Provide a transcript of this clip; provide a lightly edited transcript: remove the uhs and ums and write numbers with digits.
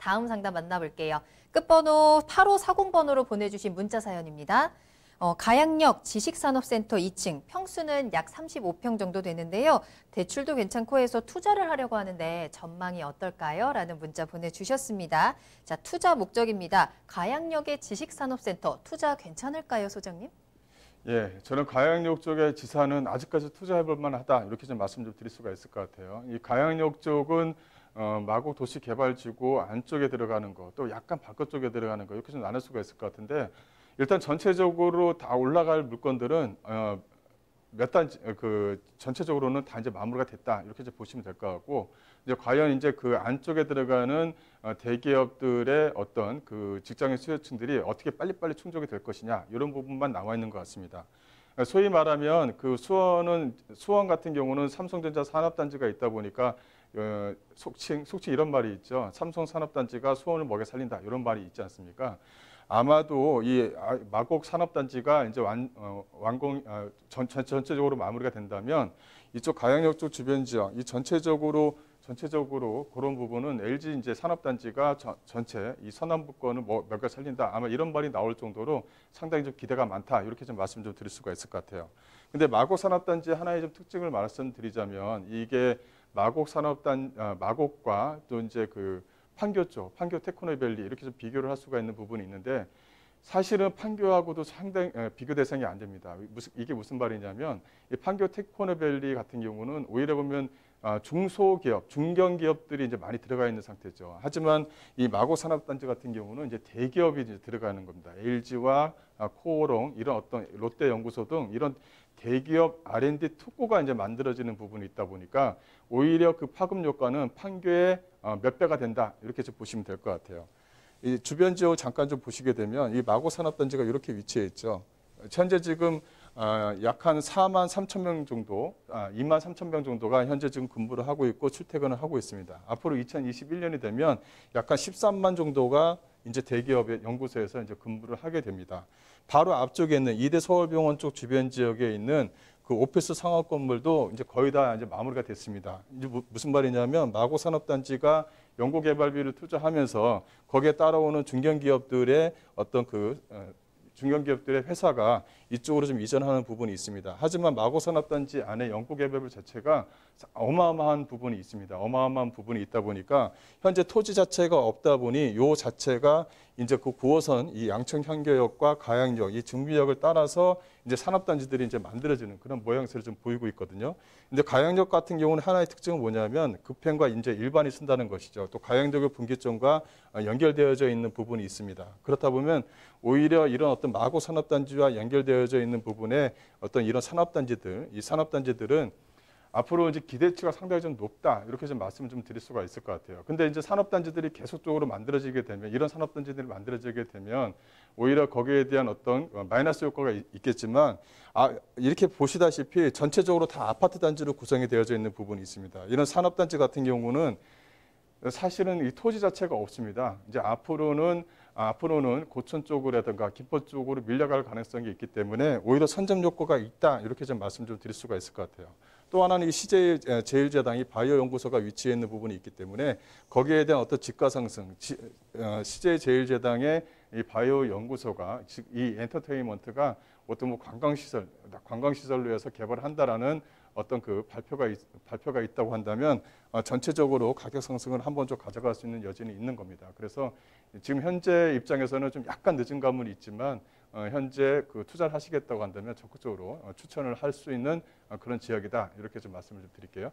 다음 상담 만나볼게요. 끝번호 8540번으로 보내주신 문자 사연입니다. 가양역 지식산업센터 2층, 평수는 약 35평 정도 되는데요. 대출도 괜찮고 해서 투자를 하려고 하는데 전망이 어떨까요? 라는 문자 보내주셨습니다. 자, 투자 목적입니다. 가양역의 지식산업센터, 투자 괜찮을까요, 소장님? 예, 저는 가양역 쪽의 지사는 아직까지 투자해볼 만하다 이렇게 좀 말씀 좀 드릴 수가 있을 것 같아요. 이 가양역 쪽은 마곡 도시개발지구 안쪽에 들어가는 거, 또 약간 바깥 쪽에 들어가는 거 이렇게 좀 나눌 수가 있을 것 같은데 일단 전체적으로 다 올라갈 물건들은 몇 단지 전체적으로는 다 이제 마무리가 됐다 이렇게 이제 보시면 될 것 같고 이제 과연 이제 그 안쪽에 들어가는 대기업들의 어떤 그 직장인 수요층들이 어떻게 빨리빨리 충족이 될 것이냐 이런 부분만 나와 있는 것 같습니다. 소위 말하면 그 수원 같은 경우는 삼성전자 산업단지가 있다 보니까 속칭 이런 말이 있죠. 삼성 산업단지가 수원을 먹여 살린다 이런 말이 있지 않습니까? 아마도 이 마곡 산업단지가 이제 전체적으로 마무리가 된다면 이쪽 가양역 쪽 주변 지역 이 전체적으로 그런 부분은 LG 이제 산업단지가 전체 이 서남부권을 먹여 살린다 아마 이런 말이 나올 정도로 상당히 좀 기대가 많다 이렇게 좀 말씀 좀 드릴 수가 있을 것 같아요. 근데 마곡 산업단지 하나의 좀 특징을 말씀드리자면 이게 마곡과 또 이제 그 판교 쪽, 판교 테크노밸리 이렇게 좀 비교를 할 수가 있는 부분이 있는데 사실은 판교하고도 상당히 비교 대상이 안 됩니다. 이게 무슨 말이냐면 이 판교 테크노밸리 같은 경우는 오히려 보면 중소기업, 중견기업들이 이제 많이 들어가 있는 상태죠. 하지만 이 마곡 산업단지 같은 경우는 이제 대기업이 이제 들어가는 겁니다. LG와 코오롱 이런 어떤 롯데연구소 등 이런 대기업 R&D 특구가 이제 만들어지는 부분이 있다 보니까 오히려 그 파급 효과는 판교의 몇 배가 된다 이렇게 좀 보시면 될 것 같아요. 이 주변 지역을 잠깐 좀 보시게 되면 이 마곡 산업단지가 이렇게 위치해 있죠. 현재 지금 약 한 4만 3천 명 정도, 2만 3천 명 정도가 현재 지금 근무를 하고 있고 출퇴근을 하고 있습니다. 앞으로 2021년이 되면 약 한 13만 정도가 이제 대기업의 연구소에서 이제 근무를 하게 됩니다. 바로 앞쪽에 있는 이대 서울병원 쪽 주변 지역에 있는 그 오피스 상업 건물도 이제 거의 다 이제 마무리가 됐습니다. 이제 무슨 말이냐면 마곡 산업단지가 연구개발비를 투자하면서 거기에 따라오는 중견기업들의 어떤 중견기업들의 회사가 이쪽으로 좀 이전하는 부분이 있습니다. 하지만 마곡 산업단지 안에 연구개발 자체가 어마어마한 부분이 있습니다. 어마어마한 부분이 있다 보니까 현재 토지 자체가 없다 보니 요 자체가 이제 그 9호선 이 양천 향교역과 가양역 이 중비역을 따라서 이제 산업단지들이 이제 만들어지는 그런 모양새를 좀 보이고 있거든요. 근데 가양역 같은 경우는 하나의 특징은 뭐냐면 급행과 이제 일반이 쓴다는 것이죠. 또 가양역의 분기점과 연결되어져 있는 부분이 있습니다. 그렇다 보면 오히려 이런 어떤 마곡 산업단지와 연결되어져 있는 부분에 어떤 이런 산업단지들, 이 산업단지들은 앞으로 이제 기대치가 상당히 좀 높다 이렇게 좀 말씀을 좀 드릴 수가 있을 것 같아요. 근데 이제 산업단지들이 계속적으로 만들어지게 되면 이런 산업단지들이 만들어지게 되면 오히려 거기에 대한 어떤 마이너스 효과가 있겠지만 이렇게 보시다시피 전체적으로 다 아파트 단지로 구성이 되어져 있는 부분이 있습니다. 이런 산업단지 같은 경우는 사실은 이 토지 자체가 없습니다. 이제 앞으로는 고천 쪽으로라든가 김포 쪽으로 밀려갈 가능성이 있기 때문에 오히려 선점 효과가 있다 이렇게 좀 말씀 좀 드릴 수가 있을 것 같아요. 또 하나는 이 CJ제일제당이 바이오 연구소가 위치해 있는 부분이 있기 때문에 거기에 대한 어떤 집가 상승, CJ제일제당의 이 바이오 연구소가 즉 이 엔터테인먼트가 어떤 뭐 관광시설로 해서 개발한다라는 어떤 그 발표가 있다고 한다면 전체적으로 가격 상승을 한번 좀 가져갈 수 있는 여지는 있는 겁니다. 그래서 지금 현재 입장에서는 좀 약간 늦은 감은 있지만 현재 그 투자를 하시겠다고 한다면 적극적으로 추천을 할 수 있는 그런 지역이다 이렇게 좀 말씀을 좀 드릴게요.